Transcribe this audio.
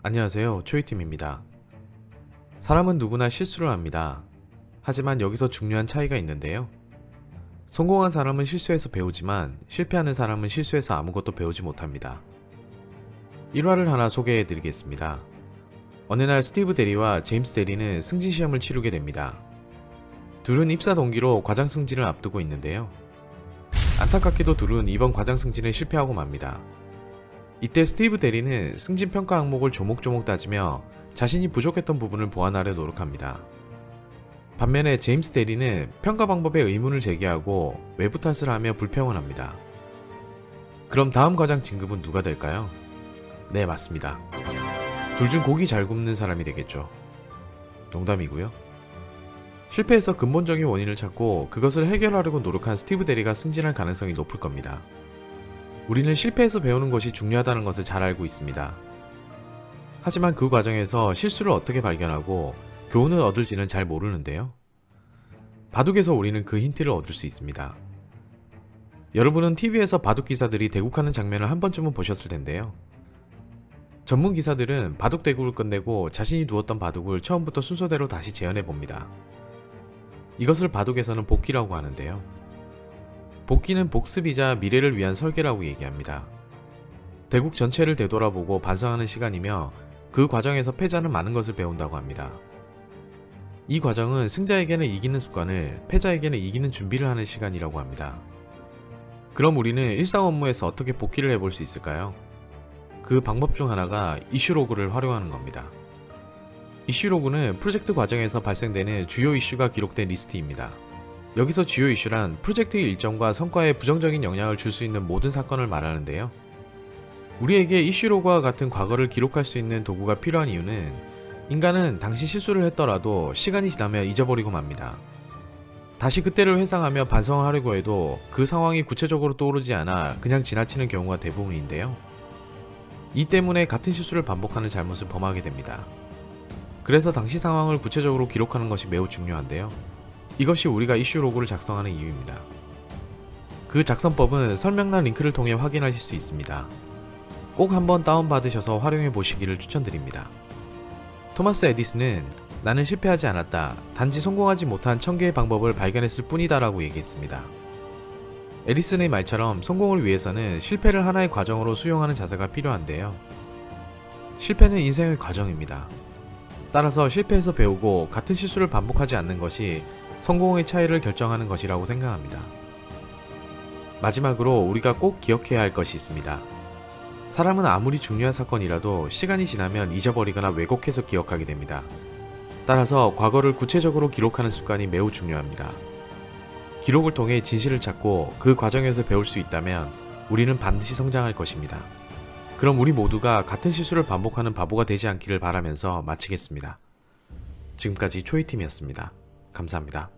안녕하세요, 초이팀입니다. 사람은 누구나 실수를 합니다. 하지만 여기서 중요한 차이가 있는데요. 성공한 사람은 실수해서 배우지만 실패하는 사람은 실수해서 아무것도 배우지 못합니다. 일화를 하나 소개해 드리겠습니다. 어느 날 스티브 대리와 제임스 대리는 승진 시험을 치르게 됩니다. 둘은 입사 동기로 과장 승진을 앞두고 있는데요. 안타깝게도 둘은 이번 과장 승진에 실패하고 맙니다. 이때 스티브 대리는 승진 평가 항목을 조목조목 따지며 자신이 부족했던 부분을 보완하려 노력합니다. 반면에 제임스 대리는 평가 방법에 의문을 제기하고 외부 탓을 하며 불평을 합니다. 그럼 다음 과장 진급은 누가 될까요? 네, 맞습니다. 둘 중 고기 잘 굽는 사람이 되겠죠. 농담이고요. 실패에서 근본적인 원인을 찾고 그것을 해결하려고 노력한 스티브 대리가 승진할 가능성이 높을 겁니다. 우리는 실패에서 배우는 것이 중요하다는 것을 잘 알고 있습니다. 하지만 그 과정에서 실수를 어떻게 발견하고 교훈을 얻을지는 잘 모르는데요. 바둑에서 우리는 그 힌트를 얻을 수 있습니다. 여러분은 TV에서 바둑 기사들이 대국하는 장면을 한 번쯤은 보셨을 텐데요. 전문 기사들은 바둑 대국을 끝내고 자신이 두었던 바둑을 처음부터 순서대로 다시 재현해 봅니다. 이것을 바둑에서는 복기라고 하는데요. 복기는 복습이자 미래를 위한 설계라고 얘기합니다. 대국 전체를 되돌아보고 반성하는 시간이며 그 과정에서 패자는 많은 것을 배운다고 합니다. 이 과정은 승자에게는 이기는 습관을, 패자에게는 이기는 준비를 하는 시간이라고 합니다. 그럼 우리는 일상 업무에서 어떻게 복기를 해볼 수 있을까요? 그 방법 중 하나가 이슈로그를 활용하는 겁니다. 이슈로그는 프로젝트 과정에서 발생되는 주요 이슈가 기록된 리스트입니다. 여기서 주요 이슈란 프로젝트의 일정과 성과에 부정적인 영향을 줄 수 있는 모든 사건을 말하는데요. 우리에게 이슈로그와 같은 과거를 기록할 수 있는 도구가 필요한 이유는 인간은 당시 실수를 했더라도 시간이 지나면 잊어버리고 맙니다. 다시 그때를 회상하며 반성하려고 해도 그 상황이 구체적으로 떠오르지 않아 그냥 지나치는 경우가 대부분인데요. 이 때문에 같은 실수를 반복하는 잘못을 범하게 됩니다. 그래서 당시 상황을 구체적으로 기록하는 것이 매우 중요한데요. 이것이 우리가 이슈로그를 작성하는 이유입니다. 그 작성법은 설명란 링크를 통해 확인하실 수 있습니다. 꼭 한번 다운받으셔서 활용해 보시기를 추천드립니다. 토마스 에디슨은 나는 실패하지 않았다. 단지 성공하지 못한 1000개의 방법을 발견했을 뿐이다 라고 얘기했습니다. 에디슨의 말처럼 성공을 위해서는 실패를 하나의 과정으로 수용하는 자세가 필요한데요. 실패는 인생의 과정입니다. 따라서 실패해서 배우고 같은 실수를 반복하지 않는 것이 성공의 차이를 결정하는 것이라고 생각합니다. 마지막으로 우리가 꼭 기억해야 할 것이 있습니다. 사람은 아무리 중요한 사건이라도 시간이 지나면 잊어버리거나 왜곡해서 기억하게 됩니다. 따라서 과거를 구체적으로 기록하는 습관이 매우 중요합니다. 기록을 통해 진실을 찾고 그 과정에서 배울 수 있다면 우리는 반드시 성장할 것입니다. 그럼 우리 모두가 같은 실수를 반복하는 바보가 되지 않기를 바라면서 마치겠습니다. 지금까지 초이팀이었습니다. 감사합니다.